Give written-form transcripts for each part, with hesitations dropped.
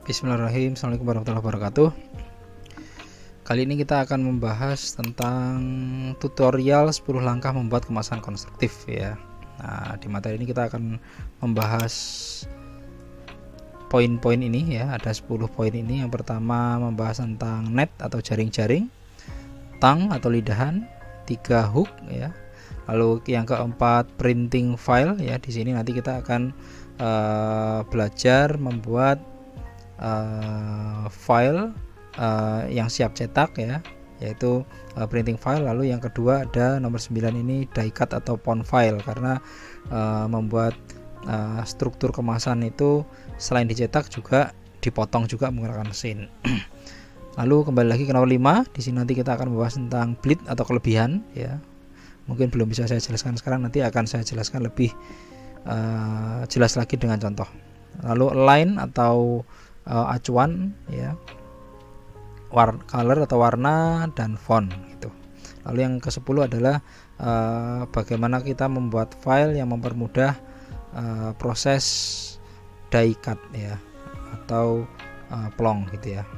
Bismillahirrahmanirrahim. Assalamualaikum warahmatullahi wabarakatuh. Kali ini kita akan membahas tentang tutorial 10 langkah membuat kemasan konstruktif ya. Nah, di materi ini kita akan membahas poin-poin ini ya. Ada 10 poin ini. Yang pertama membahas tentang net atau jaring-jaring, tang atau lidahan, 3 hook ya. Lalu yang keempat printing file ya. Di sini nanti kita akan belajar membuat file yang siap cetak ya, yaitu printing file. Lalu yang kedua ada nomor 9 ini die cut atau pound file, karena membuat struktur kemasan itu selain dicetak juga dipotong juga menggunakan mesin. Lalu kembali lagi ke nomor 5. Di sini nanti kita akan membahas tentang bleed atau kelebihan ya. Mungkin belum bisa saya jelaskan sekarang, nanti akan saya jelaskan lebih jelas lagi dengan contoh. Lalu line atau acuan ya, color atau warna, dan font gitu. Lalu yang ke-10 adalah bagaimana kita membuat file yang mempermudah proses die cut ya, atau plong gitu ya.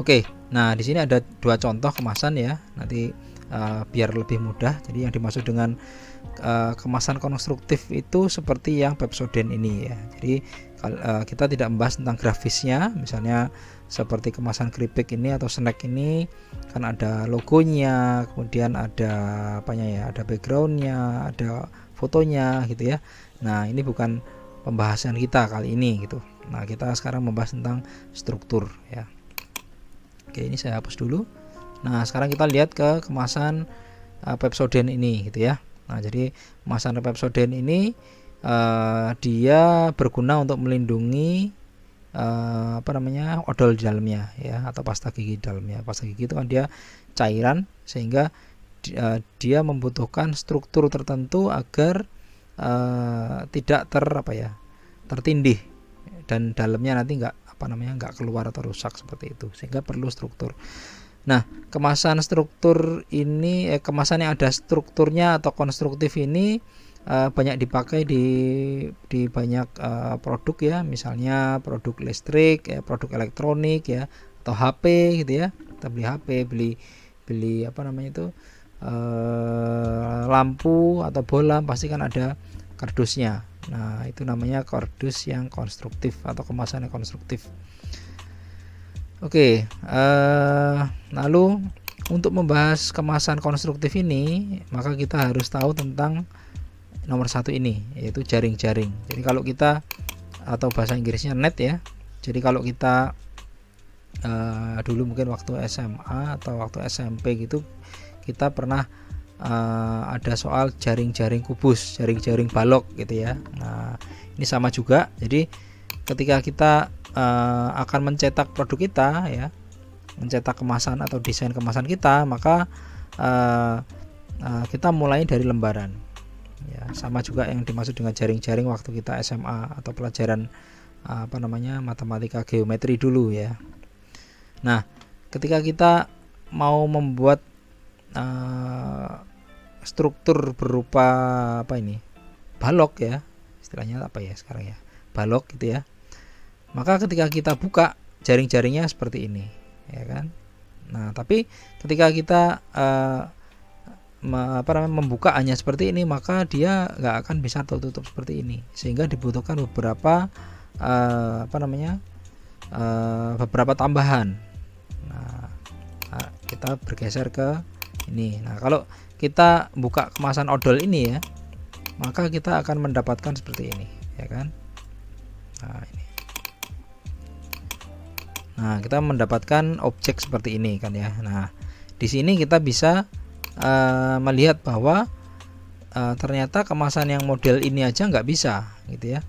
Oke, nah di sini ada 2 contoh kemasan ya. Nanti biar lebih mudah. Jadi yang dimaksud dengan kemasan konstruktif itu seperti yang Pepsodent ini ya. Jadi kita tidak membahas tentang grafisnya, misalnya seperti kemasan keripik ini atau snack ini kan ada logonya, kemudian ada apanya ya, ada backgroundnya, ada fotonya gitu ya. Nah ini bukan pembahasan kita kali ini gitu. Nah kita sekarang membahas tentang struktur ya. Oke, ini saya hapus dulu. Nah sekarang kita lihat ke kemasan Pepsodent ini gitu ya. Nah jadi kemasan Pepsodent ini dia berguna untuk melindungi odol di dalamnya ya, atau pasta gigi di dalamnya. Pasta gigi itu kan dia cairan, sehingga dia membutuhkan struktur tertentu agar tidak tertindih, dan dalamnya nanti nggak keluar atau rusak seperti itu, sehingga perlu struktur. Nah, kemasan struktur ini kemasan yang ada strukturnya atau konstruktif ini banyak dipakai di banyak produk ya, misalnya produk listrik ya, produk elektronik ya, atau HP gitu ya. Kita beli HP, beli lampu atau bola, pasti kan ada kardusnya. Nah, itu namanya kardus yang konstruktif atau kemasan yang konstruktif. Oke, lalu untuk membahas kemasan konstruktif ini, maka kita harus tahu tentang nomor 1 ini, yaitu jaring-jaring. Jadi kalau kita, atau bahasa Inggrisnya net ya. Jadi kalau kita dulu mungkin waktu SMA atau waktu SMP gitu, kita pernah ada soal jaring-jaring kubus, jaring-jaring balok gitu ya. Nah ini sama juga. Jadi ketika kita akan mencetak produk kita ya, mencetak kemasan atau desain kemasan kita, maka kita mulai dari lembaran ya. Sama juga yang dimaksud dengan jaring-jaring waktu kita SMA atau pelajaran matematika geometri dulu ya. Nah ketika kita mau membuat struktur berupa balok ya, istilahnya sekarang ya, balok gitu ya, maka ketika kita buka jaring-jaringnya seperti ini ya kan. Nah tapi ketika kita membuka hanya seperti ini, maka dia nggak akan bisa tertutup seperti ini, sehingga dibutuhkan beberapa beberapa tambahan. Nah kita bergeser ke ini. Nah kalau kita buka kemasan odol ini ya, maka kita akan mendapatkan seperti ini ya kan. Nah ini. Nah, kita mendapatkan objek seperti ini kan ya. Nah, di sini kita bisa melihat bahwa ternyata kemasan yang model ini aja nggak bisa gitu ya.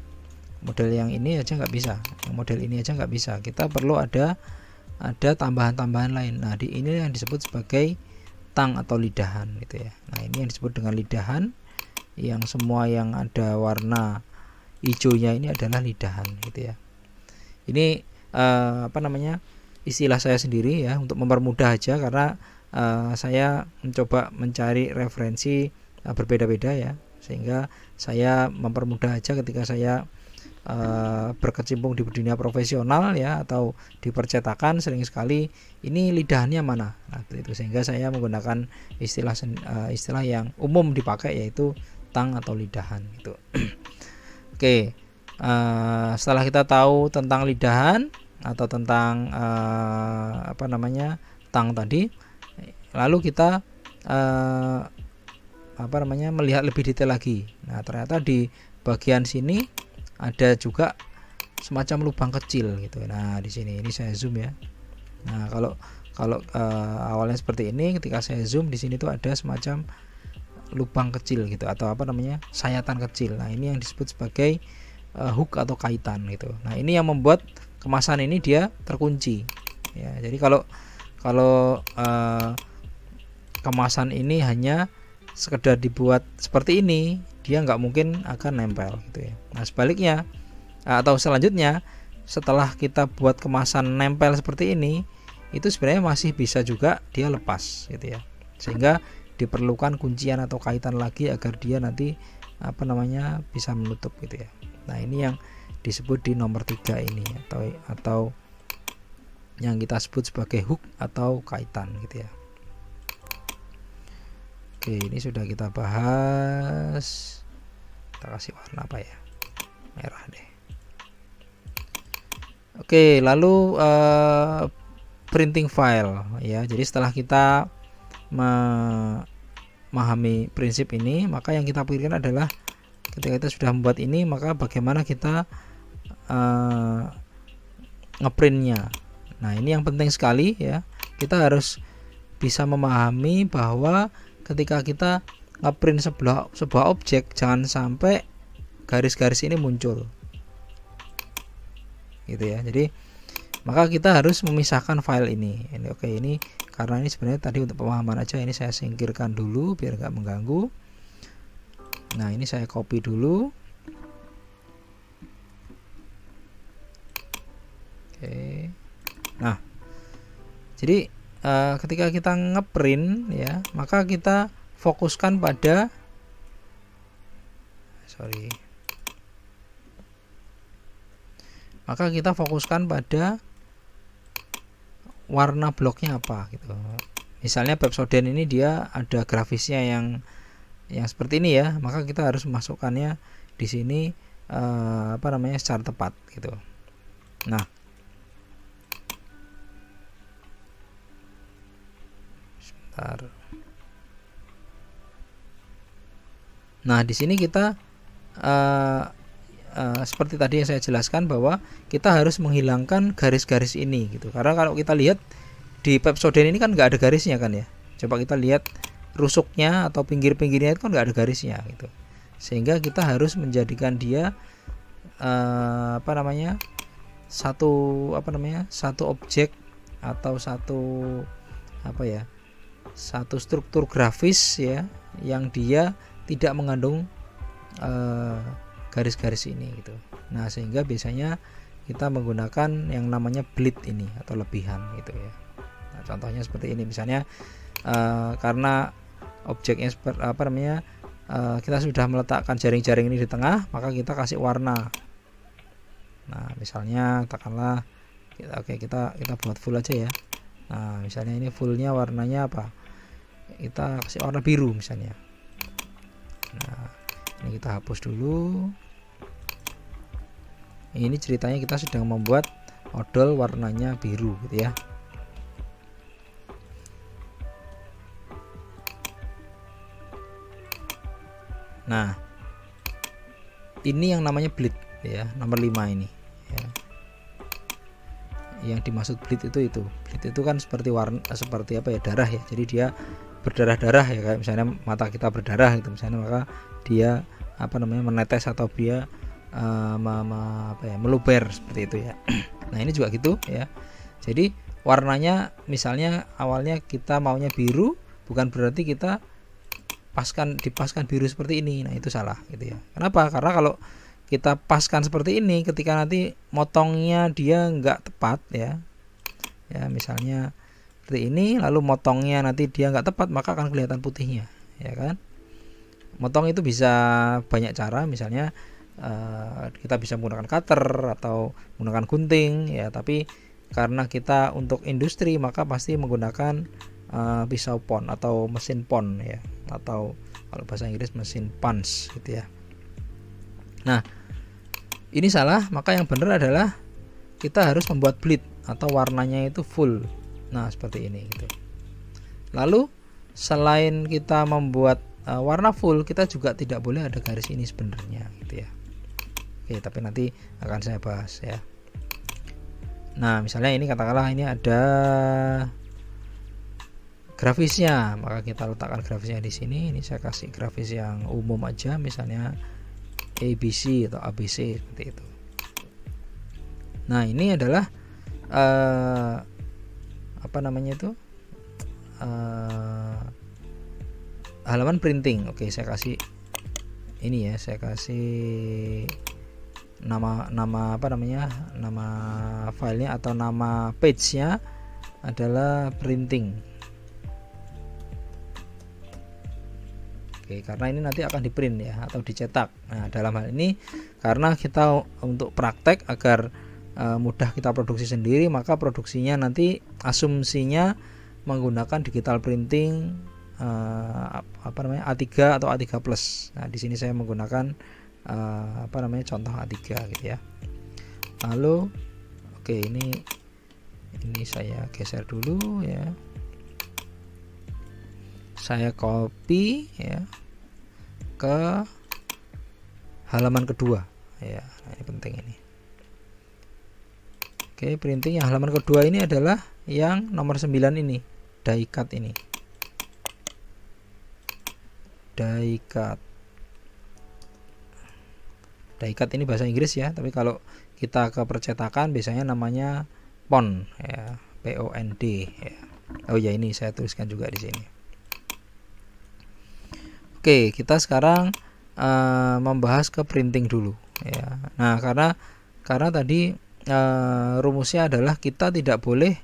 Model yang ini aja nggak bisa, yang model ini aja nggak bisa. Kita perlu ada tambahan-tambahan lain. Nah, di ini yang disebut sebagai tang atau lidahan gitu ya. Nah, ini yang disebut dengan lidahan, yang semua yang ada warna hijaunya ini adalah lidahan gitu ya. Ini istilah saya sendiri ya, untuk mempermudah aja, karena saya mencoba mencari referensi berbeda-beda ya, sehingga saya mempermudah aja ketika saya berkecimpung di dunia profesional ya atau di percetakan, sering sekali ini lidahannya mana. Nah, itu sehingga saya menggunakan istilah yang umum dipakai, yaitu tang atau lidahan gitu. Oke, setelah kita tahu tentang lidahan atau tentang tang tadi, lalu kita melihat lebih detail lagi. Nah, ternyata di bagian sini ada juga semacam lubang kecil gitu. Nah, di sini ini saya zoom ya. Nah, kalau awalnya seperti ini, ketika saya zoom di sini tuh ada semacam lubang kecil gitu, atau sayatan kecil. Nah, ini yang disebut sebagai hook atau kaitan gitu. Nah, ini yang membuat kemasan ini dia terkunci ya. Jadi kalau kemasan ini hanya sekedar dibuat seperti ini, dia nggak mungkin akan nempel gitu ya. Nah, sebaliknya atau selanjutnya, setelah kita buat kemasan nempel seperti ini, itu sebenarnya masih bisa juga dia lepas gitu ya. Sehingga diperlukan kuncian atau kaitan lagi agar dia nanti bisa menutup gitu ya. Nah, ini yang disebut di nomor 3 ini, atau yang kita sebut sebagai hook atau kaitan gitu ya. Oke, ini sudah kita bahas. Kita kasih warna apa ya? Merah deh. Oke, lalu printing file ya. Jadi setelah kita memahami prinsip ini, maka yang kita pikirkan adalah ketika kita sudah membuat ini, maka bagaimana kita ngeprintnya. Nah, ini yang penting sekali ya. Kita harus bisa memahami bahwa ketika kita ngeprint sebuah objek, jangan sampai garis-garis ini muncul gitu ya. Jadi maka kita harus memisahkan file ini. Ini karena ini sebenarnya tadi untuk pemahaman aja, ini saya singkirkan dulu biar nggak mengganggu. Nah, ini saya copy dulu. Oke. Nah, jadi ketika kita ngeprint ya, maka kita fokuskan pada warna bloknya apa gitu. Misalnya Pepsodent ini dia ada grafisnya yang seperti ini ya, maka kita harus memasukkannya di sini secara tepat gitu. Nah, Nah, di sini kita seperti tadi yang saya jelaskan, bahwa kita harus menghilangkan garis-garis ini gitu. Karena kalau kita lihat di Pepsodent ini kan nggak ada garisnya kan ya. Coba kita lihat rusuknya atau pinggir-pinggirnya itu kan nggak ada garisnya gitu. Sehingga kita harus menjadikan dia satu objek atau satu struktur grafis ya, yang dia tidak mengandung garis-garis ini gitu. Nah, sehingga biasanya kita menggunakan yang namanya bleed ini atau lebihan gitu ya. Nah, contohnya seperti ini misalnya, karena objeknya kita sudah meletakkan jaring-jaring ini di tengah, maka kita kasih warna. Nah, misalnya katakanlah kita buat full aja ya. Nah, misalnya ini fullnya warnanya apa? Kita kasih warna biru misalnya. Nah, ini kita hapus dulu. Ini ceritanya kita sedang membuat odol warnanya biru gitu ya. Nah, ini yang namanya bleed ya, nomor 5 ini ya. Yang dimaksud bleed itu bleed itu kan seperti darah ya. Jadi dia berdarah-darah ya, kayak misalnya mata kita berdarah gitu misalnya, maka dia menetes atau dia meluber seperti itu ya. Nah, ini juga gitu ya. Jadi warnanya misalnya awalnya kita maunya biru, bukan berarti kita dipaskan biru seperti ini. Nah, itu salah gitu ya. Kenapa? Karena kalau kita paskan seperti ini, ketika nanti motongnya dia nggak tepat ya, misalnya seperti ini, lalu motongnya nanti dia nggak tepat, maka akan kelihatan putihnya ya kan. Motong itu bisa banyak cara, misalnya kita bisa menggunakan cutter atau menggunakan gunting ya, tapi karena kita untuk industri maka pasti menggunakan pisau pon atau mesin pon ya, atau kalau bahasa Inggris mesin punch gitu ya. Nah, ini salah, maka yang benar adalah kita harus membuat bleed atau warnanya itu full. Nah, seperti ini gitu. Lalu selain kita membuat warna full, kita juga tidak boleh ada garis ini sebenarnya gitu ya. Oke, tapi nanti akan saya bahas ya. Nah, misalnya ini katakanlah ini ada grafisnya, maka kita letakkan grafisnya di sini. Ini saya kasih grafis yang umum aja, misalnya ABC atau ABC seperti itu. Nah, ini adalah apa namanya itu, halaman printing. Oke, saya kasih ini ya, saya kasih nama apa namanya, nama filenya atau nama page-nya adalah printing. Oke, karena ini nanti akan di print ya atau dicetak. Nah, dalam hal ini karena kita untuk praktek agar mudah kita produksi sendiri, maka produksinya nanti asumsinya menggunakan digital printing apa namanya A3 atau A3 plus. Nah, di sini saya menggunakan apa namanya contoh A3 gitu ya. Lalu oke, ini saya geser dulu ya. Saya copy ya ke halaman kedua ya. Nah, ini penting ini. Oke, printing yang halaman kedua ini adalah yang nomor 9 ini, die cut ini. Die cut. Die cut ini bahasa Inggris ya, tapi kalau kita ke percetakan biasanya namanya pond ya, POND ya. Oh ya, ini saya tuliskan juga di sini. Oke, kita sekarang membahas ke printing dulu ya. Nah, karena tadi rumusnya adalah kita tidak boleh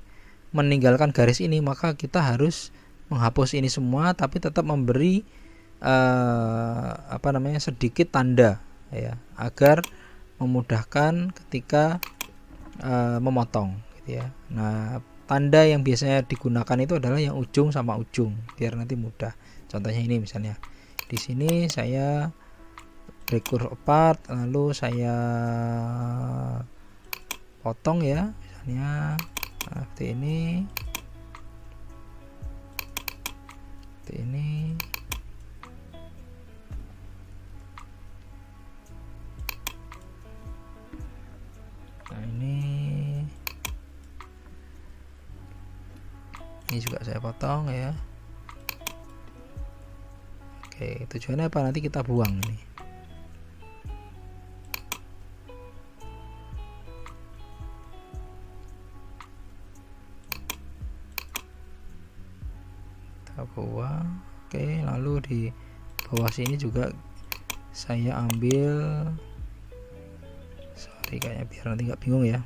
meninggalkan garis ini, maka kita harus menghapus ini semua tapi tetap memberi apa namanya sedikit tanda ya, agar memudahkan ketika memotong gitu ya. Nah, tanda yang biasanya digunakan itu adalah yang ujung sama ujung biar nanti mudah. Contohnya ini misalnya di sini saya break curve apart, lalu saya potong ya, misalnya seperti ini, seperti ini. Nah, ini juga saya potong ya. Oke, tujuannya apa? Nanti kita buang ini. Kita buang. Oke, lalu di bawah sini juga saya ambil, sorry kayaknya biar nanti nggak bingung ya.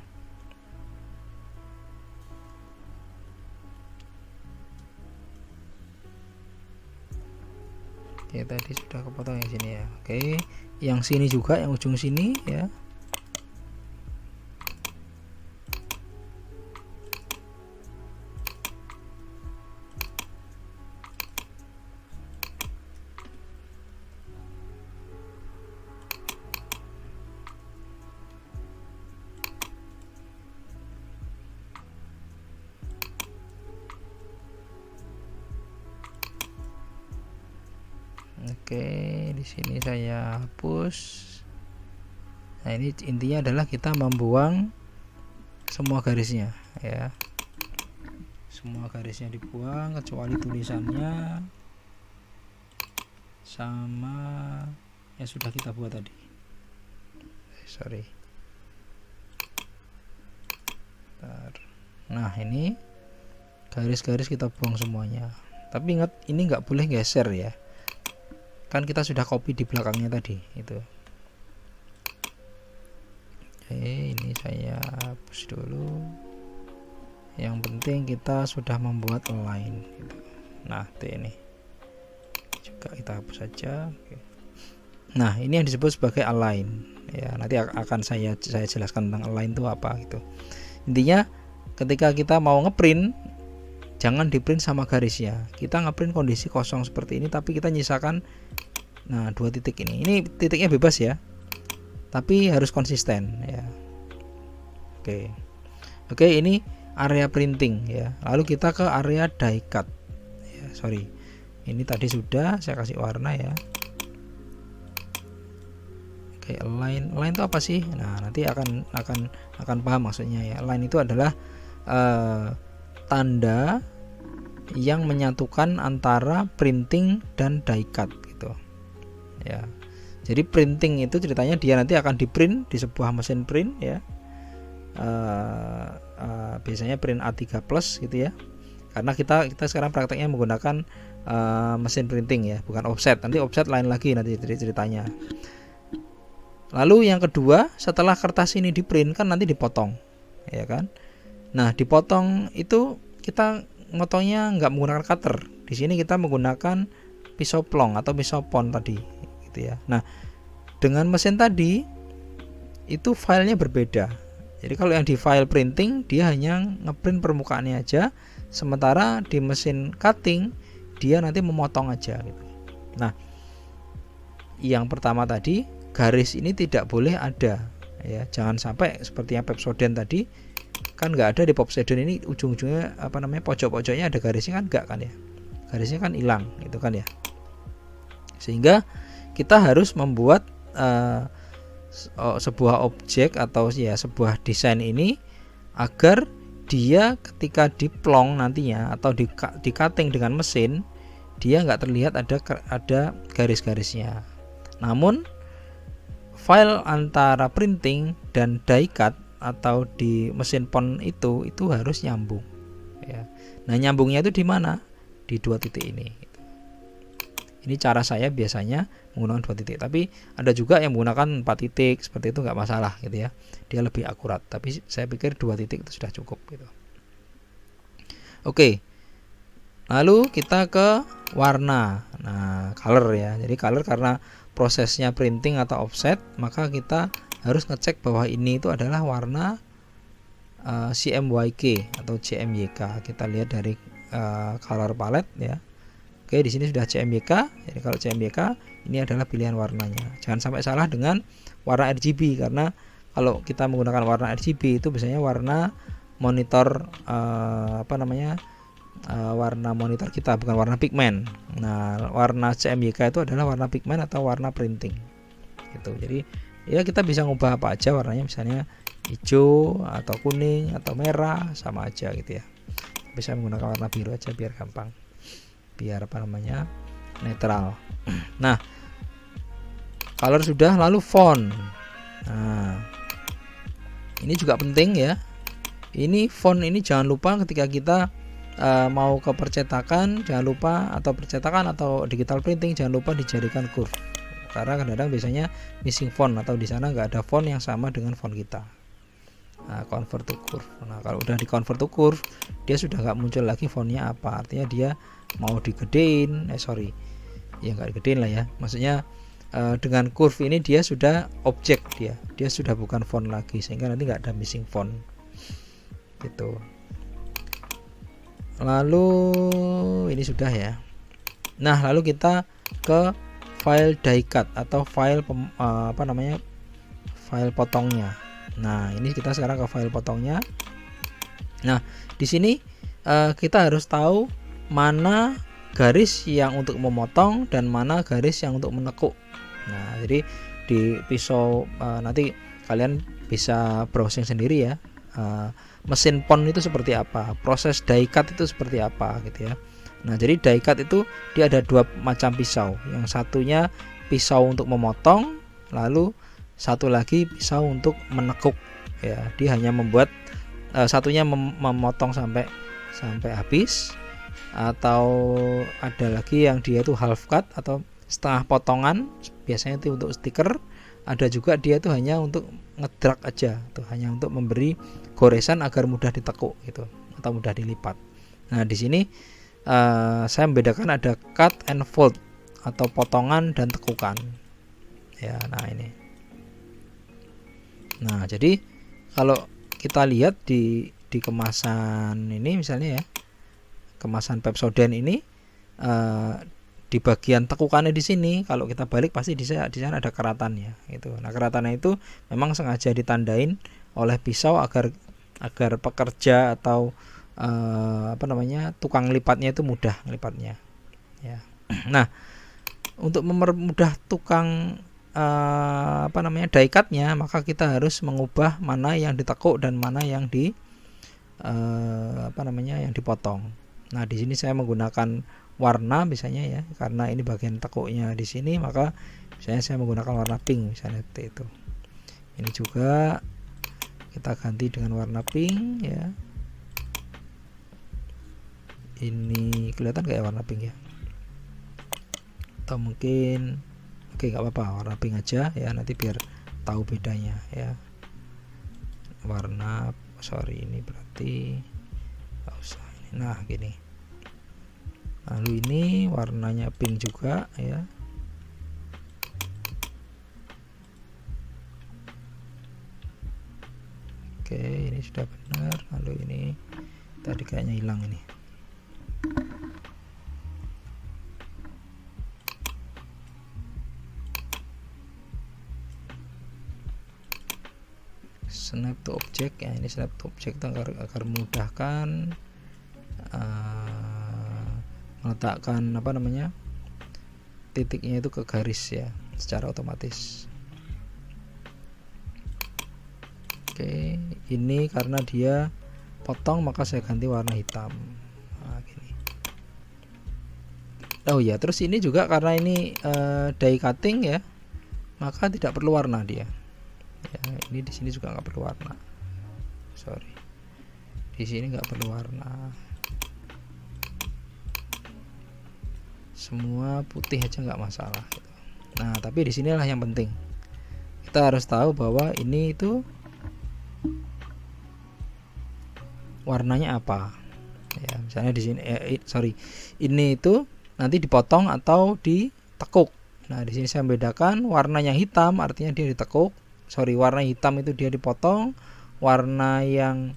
Oke, tadi sudah kepotong yang sini ya. Oke, yang sini juga, yang ujung sini ya. Oke, di sini saya hapus. Nah, ini intinya adalah kita membuang semua garisnya ya. Semua garisnya dibuang kecuali tulisannya sama yang sudah kita buat tadi. Sorry. Nah, ini garis-garis kita buang semuanya. Tapi ingat, ini nggak boleh geser ya. Kan kita sudah copy di belakangnya tadi itu. Oke, ini saya hapus dulu. Yang penting kita sudah membuat line gitu. Nah, ini juga kita hapus saja. Oke. Nah, ini yang disebut sebagai align. Ya, nanti akan saya jelaskan tentang align itu apa gitu. Intinya ketika kita mau ngeprint, jangan diprint sama garisnya. Kita ngeprint kondisi kosong seperti ini, tapi kita nyisakan dua titik ini. Ini titiknya bebas ya, tapi harus konsisten ya. Oke, ini area printing ya. Lalu kita ke area die cut. Ya, sorry. Ini tadi sudah saya kasih warna ya. Oke, line itu apa sih? Nah, nanti akan paham maksudnya ya. Line itu adalah tanda yang menyatukan antara printing dan die cut gitu. Ya. Jadi printing itu ceritanya dia nanti akan di-print di sebuah mesin print ya. Biasanya print A3 plus gitu ya. Karena kita sekarang prakteknya menggunakan mesin printing ya, bukan offset. Nanti offset lain lagi nanti ceritanya. Lalu yang kedua, setelah kertas ini di-print kan nanti dipotong, ya kan? Nah, dipotong itu kita motongnya nggak menggunakan cutter. Di sini kita menggunakan pisau plong atau pisau pon tadi, gitu ya. Nah, dengan mesin tadi itu filenya berbeda. Jadi kalau yang di file printing dia hanya ngeprint permukaannya aja, sementara di mesin cutting dia nanti memotong aja, gitu. Nah, yang pertama tadi, garis ini tidak boleh ada ya, jangan sampai seperti yang Pepsodent tadi kan nggak ada. Di Pepsodent ini ujung-ujungnya pojok-pojoknya ada garisnya kan, enggak kan ya, garisnya kan hilang gitu kan ya. Sehingga kita harus membuat sebuah objek atau ya sebuah desain ini agar dia ketika diplong nantinya atau di cutting dengan mesin, dia nggak terlihat ada garis-garisnya. Namun file antara printing dan die cut atau di mesin pon itu harus nyambung ya. Nah, nyambungnya itu di mana? Di dua titik ini. Ini cara saya biasanya menggunakan dua titik, tapi ada juga yang menggunakan 4 titik, seperti itu nggak masalah gitu ya. Dia lebih akurat, tapi saya pikir 2 titik itu sudah cukup gitu. Oke. Lalu kita ke warna. Nah, color ya. Jadi color karena prosesnya printing atau offset, maka kita harus ngecek bahwa ini itu adalah warna CMYK atau CMYK. Kita lihat dari color palette ya. Oke, di sini sudah CMYK. Jadi kalau CMYK ini adalah pilihan warnanya. Jangan sampai salah dengan warna RGB, karena kalau kita menggunakan warna RGB itu biasanya warna monitor warna monitor kita, bukan warna pigmen. Nah, warna CMYK itu adalah warna pigmen atau warna printing gitu. Jadi ya kita bisa ngubah apa aja warnanya, misalnya hijau atau kuning atau merah, sama aja gitu ya. Bisa menggunakan warna biru aja biar gampang, biar netral. Nah, color sudah, lalu font. Nah, ini juga penting ya. Ini font ini jangan lupa ketika kita mau ke percetakan, jangan lupa, atau percetakan atau digital printing, jangan lupa dijadikan curve, karena kadang-kadang biasanya missing font atau di sana nggak ada font yang sama dengan font kita. Nah, convert to curve. Nah, kalau udah di convert to curve, dia sudah nggak muncul lagi fontnya apa. Artinya dia mau digedein, ya nggak digedein lah ya. Maksudnya dengan curve ini dia sudah objek, dia sudah bukan font lagi, sehingga nanti nggak ada missing font gitu. Lalu ini sudah ya. Nah, lalu kita ke file die cut atau file file potongnya. Nah, ini kita sekarang ke file potongnya. Nah, di sini kita harus tahu mana garis yang untuk memotong dan mana garis yang untuk menekuk. Nah, jadi di pisau nanti kalian bisa browsing sendiri ya. Mesin pon itu seperti apa, proses die cut itu seperti apa gitu ya. Nah, jadi die cut itu dia ada 2 macam pisau. Yang satunya pisau untuk memotong, lalu satu lagi pisau untuk menekuk ya. Dia hanya membuat satunya memotong sampai habis, atau ada lagi yang dia itu half cut atau setengah potongan, biasanya itu untuk stiker. Ada juga dia itu hanya untuk ngedrag aja, tuh hanya untuk memberi goresan agar mudah ditekuk gitu atau mudah dilipat. Nah, di sini saya membedakan ada cut and fold atau potongan dan tekukan. ya. Nah ini. Nah jadi kalau kita lihat di kemasan ini misalnya ya, kemasan Pepsodent ini di bagian tekukannya di sini kalau kita balik pasti di sana ada keratannya gitu. Nah keratannya itu memang sengaja ditandain oleh pisau agar pekerja atau tukang lipatnya itu mudah ngelipatnya ya. Nah untuk mempermudah tukang die cutnya, maka kita harus mengubah mana yang ditekuk dan mana yang yang dipotong. Nah di sini saya menggunakan warna misalnya ya, karena ini bagian tekuknya di sini, maka misalnya saya menggunakan warna pink misalnya seperti itu. Ini juga kita ganti dengan warna pink ya. Ini kelihatan kayak warna pink ya, atau mungkin oke nggak apa-apa warna pink aja ya, nanti biar tahu bedanya ya. Warna ini berarti nggak usah ini. Nah gini, lalu ini warnanya pink juga ya. Oke ini sudah benar. Lalu ini tadi kayaknya hilang ini. Snap to object ya, ini snap to object agar memudahkan meletakkan titiknya itu ke garis ya secara otomatis. Oke, ini karena dia potong maka saya ganti warna hitam. Nah, gini. Oh ya, terus ini juga karena ini die cutting ya, maka tidak perlu warna dia. Ya, ini di sini juga nggak perlu warna. Di sini nggak perlu warna. Semua putih aja nggak masalah. Gitu. Nah, tapi di sinilah yang penting. Kita harus tahu bahwa ini itu warnanya apa. Ya, misalnya di sini ini itu nanti dipotong atau ditekuk. Nah, di sini saya membedakan warnanya hitam artinya dia ditekuk. Warna hitam itu dia dipotong, warna yang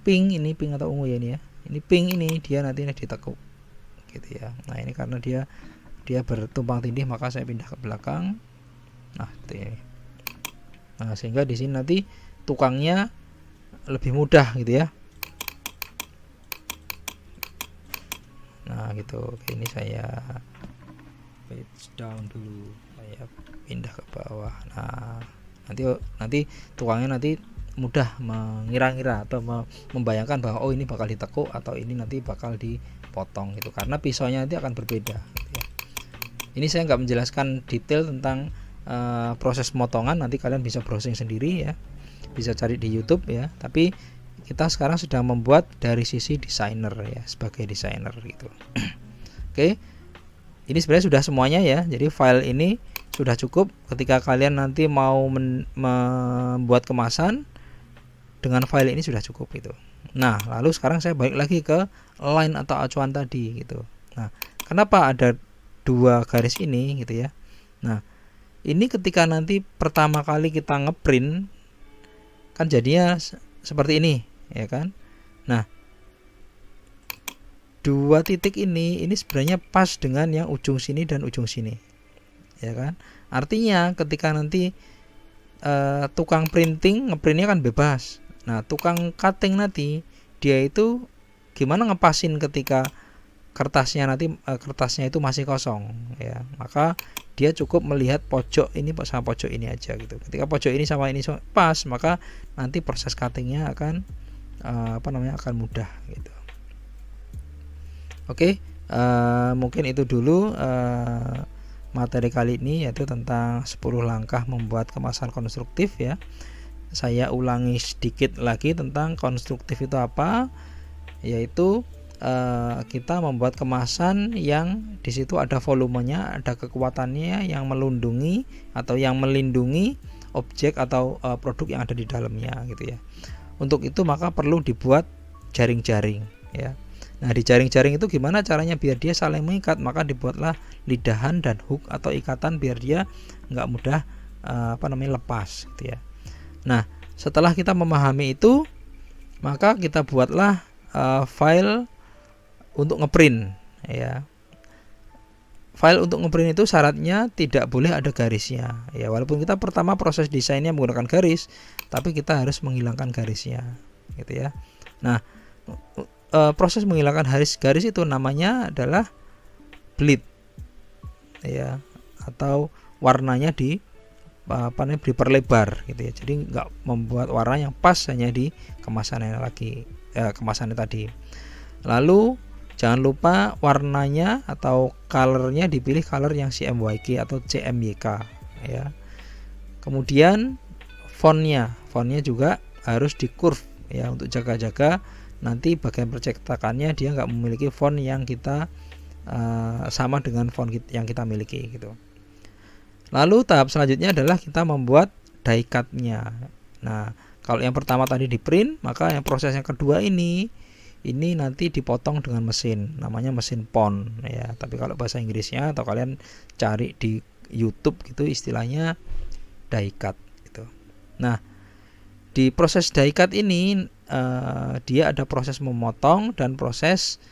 pink ini pink atau ungu ya ini ya. Ini pink ini dia nanti ditekuk. Gitu ya. Nah, ini karena dia bertumpang tindih maka saya pindah ke belakang. Nah, ini. Nah, sehingga di sini nanti tukangnya lebih mudah gitu ya. Nah, gitu. Oke, ini saya page down dulu. Saya pindah ke bawah. Nah, nanti tukangnya nanti mudah mengira-ngira atau membayangkan bahwa oh ini bakal ditekuk atau ini nanti bakal dipotong gitu, karena pisaunya nanti akan berbeda gitu ya. Ini saya nggak menjelaskan detail tentang proses pemotongan, nanti kalian bisa browsing sendiri ya, bisa cari di YouTube ya. Tapi kita sekarang sudah membuat dari sisi desainer ya, sebagai desainer gitu. Oke, ini sebenarnya sudah semuanya ya. Jadi file ini sudah cukup ketika kalian nanti mau membuat kemasan, dengan file ini sudah cukup gitu. Nah, lalu sekarang saya balik lagi ke line atau acuan tadi gitu. Nah, kenapa ada dua garis ini gitu ya. Nah, ini ketika nanti pertama kali kita ngeprint kan jadinya seperti ini ya kan. Nah, dua titik ini sebenarnya pas dengan yang ujung sini dan ujung sini ya kan. Artinya ketika nanti tukang printing ngeprintnya kan bebas. Nah, tukang cutting nanti dia itu gimana ngepasin ketika kertasnya itu masih kosong ya. Maka dia cukup melihat pojok ini sama pojok ini aja gitu. Ketika pojok ini sama ini pas, maka nanti proses cuttingnya akan akan mudah gitu. Oke, mungkin itu dulu materi kali ini, yaitu tentang 10 langkah membuat kemasan konstruktif ya. Saya ulangi sedikit lagi tentang konstruktif itu apa, yaitu kita membuat kemasan yang di situ ada volumenya, ada kekuatannya yang melindungi objek atau produk yang ada di dalamnya gitu ya. Untuk itu maka perlu dibuat jaring-jaring ya. Nah, di jaring-jaring itu gimana caranya biar dia saling mengikat? Maka dibuatlah lidahan dan hook atau ikatan biar dia nggak mudah lepas gitu ya. Nah, setelah kita memahami itu, maka kita buatlah file untuk ngeprint ya. File untuk ngeprint itu syaratnya tidak boleh ada garisnya ya. Walaupun kita pertama proses desainnya menggunakan garis, tapi kita harus menghilangkan garisnya gitu ya. Nah, proses menghilangkan garis itu namanya adalah bleed ya, atau warnanya diperlebar gitu ya. Jadi nggak membuat warna yang pas hanya di kemasannya tadi. Lalu jangan lupa warnanya atau colornya dipilih color yang CMYK atau CMYK ya. Kemudian fontnya juga harus di curve ya, untuk jaga-jaga nanti bagian percetakannya dia nggak memiliki font yang kita sama dengan font yang kita miliki gitu. Lalu tahap selanjutnya adalah kita membuat die cut-nya. Nah, kalau yang pertama tadi di print, maka yang proses yang kedua ini nanti dipotong dengan mesin, namanya mesin pon ya. Tapi kalau bahasa Inggrisnya atau kalian cari di YouTube gitu istilahnya die cut gitu. Nah, di proses die cut ini dia ada proses memotong dan proses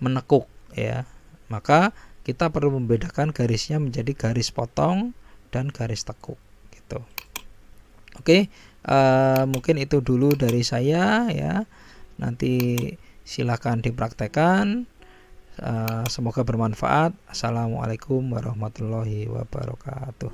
menekuk ya. Maka kita perlu membedakan garisnya menjadi garis potong dan garis tekuk gitu. Oke, mungkin itu dulu dari saya ya. Nanti silakan dipraktekkan. Semoga bermanfaat. Assalamualaikum warahmatullahi wabarakatuh.